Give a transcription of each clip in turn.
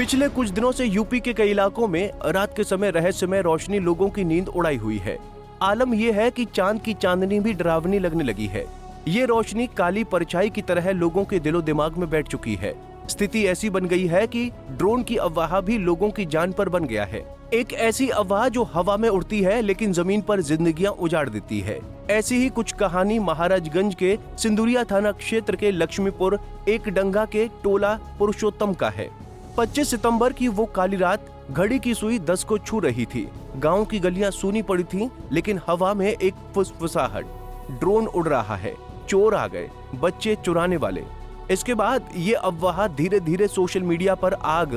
पिछले कुछ दिनों से यूपी के कई इलाकों में रात के समय रहस्यमय रोशनी लोगों की नींद उड़ाई हुई है। आलम यह है कि चांद की चांदनी भी डरावनी लगने लगी है। ये रोशनी काली परछाई की तरह लोगों के दिलो दिमाग में बैठ चुकी है। स्थिति ऐसी बन गई है कि ड्रोन की अफवाह भी लोगों की जान पर बन गया है। एक ऐसी अफवाह जो हवा में उड़ती है लेकिन जमीन पर जिंदगियां उजाड़ देती है। ऐसी ही कुछ कहानी महाराजगंज के सिंदुरिया थाना क्षेत्र के लक्ष्मीपुर एक डंगा के टोला पुरुषोत्तम का है। 25 सितंबर की वो काली रात घड़ी की सुई 10 को छू रही थी। गांव की गलियां सूनी पड़ी थीं, लेकिन हवा में एक फुसफुसाहट। ड्रोन उड़ रहा है, चोर आ गए, बच्चे चुराने वाले। इसके बाद ये अफवाह धीरे धीरे सोशल मीडिया पर आग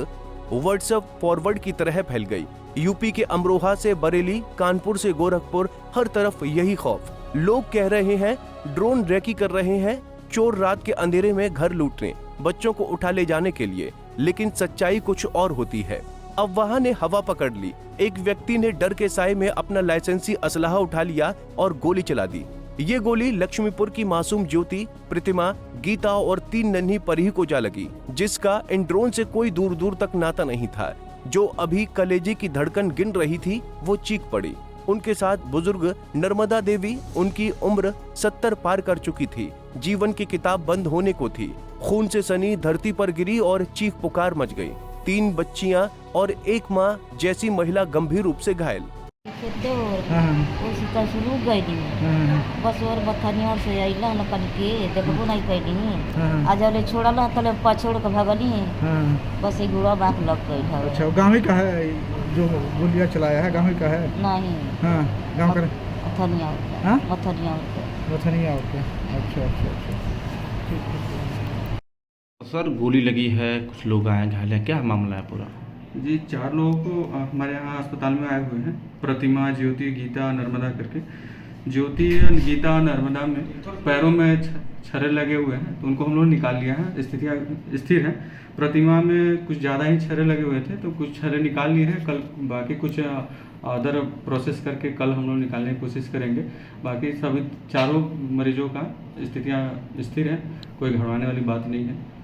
व्हाट्सएप फॉरवर्ड की तरह फैल गई। यूपी के अमरोहा से बरेली, कानपुर से गोरखपुर, हर तरफ यही खौफ। लोग कह रहे हैं ड्रोन रेकी कर रहे हैं, चोर रात के अंधेरे में घर लूटने, बच्चों को उठा ले जाने के लिए। लेकिन सच्चाई कुछ और होती है। अफवाह ने हवा पकड़ ली। एक व्यक्ति ने डर के साए में अपना लाइसेंसी असलहा उठा लिया और गोली चला दी। ये गोली लक्ष्मीपुर की मासूम ज्योति, प्रतिमा, गीता और 3 नन्ही परी को जा लगी, जिसका इन ड्रोन से कोई दूर दूर तक नाता नहीं था। जो अभी कलेजे की धड़कन गिन रही थी, वो चीख पड़ी। उनके साथ बुजुर्ग नर्मदा देवी, उनकी उम्र 70 पार कर चुकी थी। जीवन की किताब बंद होने को थी। खून से सनी धरती पर गिरी और चीख पुकार मच गई। 3 बच्चियां और एक माँ जैसी महिला गंभीर रूप से घायल। बस और बथनिया से आइला न कन के देखबो नहीं कैली। आज वाले छोड़ा ला तले पाछोड़ के भगली। बस एक गुड़ा बात लग गई है। अच्छा, गांव ही का है जो गोलियां चलाया है? गांव ही का है? नहीं, हां, गांव का मथनिया। हां, मथनिया। अच्छा। सर, गोली लगी है, कुछ लोग आए घायल हैं, क्या मामला है पूरा? जी, 4 लोगों को हमारे यहाँ अस्पताल में आए हुए हैं। प्रतिमा, ज्योति, गीता, नर्मदा करके। ज्योति, गीता, नर्मदा में पैरों में छर्रे लगे हुए हैं, तो उनको हम लोग निकाल लिया है, स्थितियाँ स्थिर है। प्रतिमा में कुछ ज़्यादा ही छर्रे लगे हुए थे, तो कुछ छर्रे निकाल लिए हैं। कल बाकी कुछ अदर प्रोसेस करके कल हम लोग निकालने की कोशिश करेंगे। बाकी सभी 4 मरीजों का स्थितियाँ स्थिर है, कोई घबराने वाली बात नहीं है।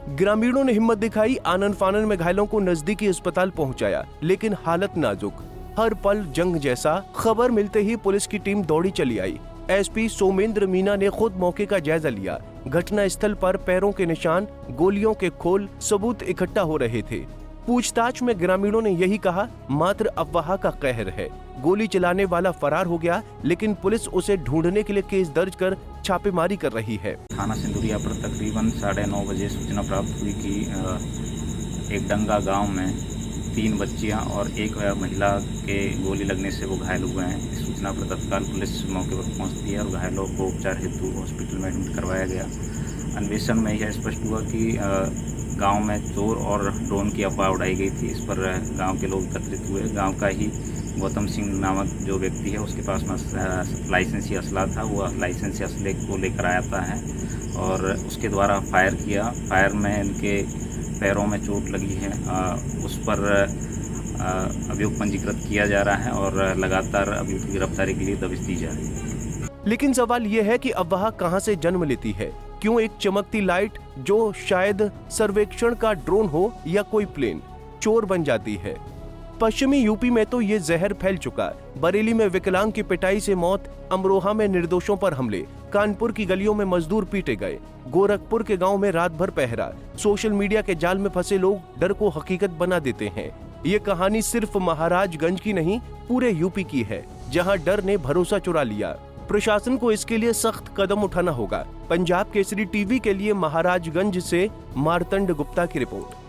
ग्रामीणों ने हिम्मत दिखाई, आनन फानन में घायलों को नजदीकी अस्पताल पहुंचाया, लेकिन हालत नाजुक, हर पल जंग जैसा। खबर मिलते ही पुलिस की टीम दौड़ी चली आई। एसपी सोमेंद्र मीना ने खुद मौके का जायजा लिया। घटना स्थल पर पैरों के निशान, गोलियों के खोल, सबूत इकट्ठा हो रहे थे। पूछताछ में ग्रामीणों ने यही कहा, मात्र अफवाह का कहर है। गोली चलाने वाला फरार हो गया, लेकिन पुलिस उसे ढूंढने के लिए केस दर्ज कर छापेमारी कर रही है। थाना सिंदुरिया पर तकरीबन 9:30 बजे सूचना प्राप्त हुई कि एक डंगा गांव में 3 बच्चियां और एक महिला के गोली लगने से वो घायल हुए हैं। इस सूचना पर तत्काल पुलिस मौके पर पहुंचती है और घायलों को उपचार हेतु हॉस्पिटल में एडमिट करवाया गया। अन्वेषण में यह स्पष्ट हुआ कि गांव में चोर और ड्रोन की अफवाह उड़ाई गई थी। इस पर गांव के लोग एकत्रित हुए। गांव का ही गौतम सिंह नामक जो व्यक्ति है, उसके पास में लाइसेंसी असला था। वो लाइसेंसी असले को लेकर आता है और उसके द्वारा फायर किया। फायर में इनके पैरों में चोट लगी है। उस पर अभियोग पंजीकृत किया जा रहा है और लगातार अभियुक्त की गिरफ्तारी के लिए दबिश दी जा रही है। लेकिन सवाल यह है कि अफवाह कहां से जन्म लेती है? क्यों एक चमकती लाइट जो शायद सर्वेक्षण का ड्रोन हो या कोई प्लेन, चोर बन जाती है? पश्चिमी यूपी में तो ये जहर फैल चुका। बरेली में विकलांग की पिटाई से मौत, अमरोहा में निर्दोषों पर हमले, कानपुर की गलियों में मजदूर पीटे गए, गोरखपुर के गांव में रात भर पहरा। सोशल मीडिया के जाल में फंसे लोग डर को हकीकत बना देते हैं। ये कहानी सिर्फ महाराजगंज की नहीं, पूरे यूपी की है, जहां डर ने भरोसा चुरा लिया। प्रशासन को इसके लिए सख्त कदम उठाना होगा। पंजाब केसरी टीवी के लिए महाराजगंज से मार्तंड गुप्ता की रिपोर्ट।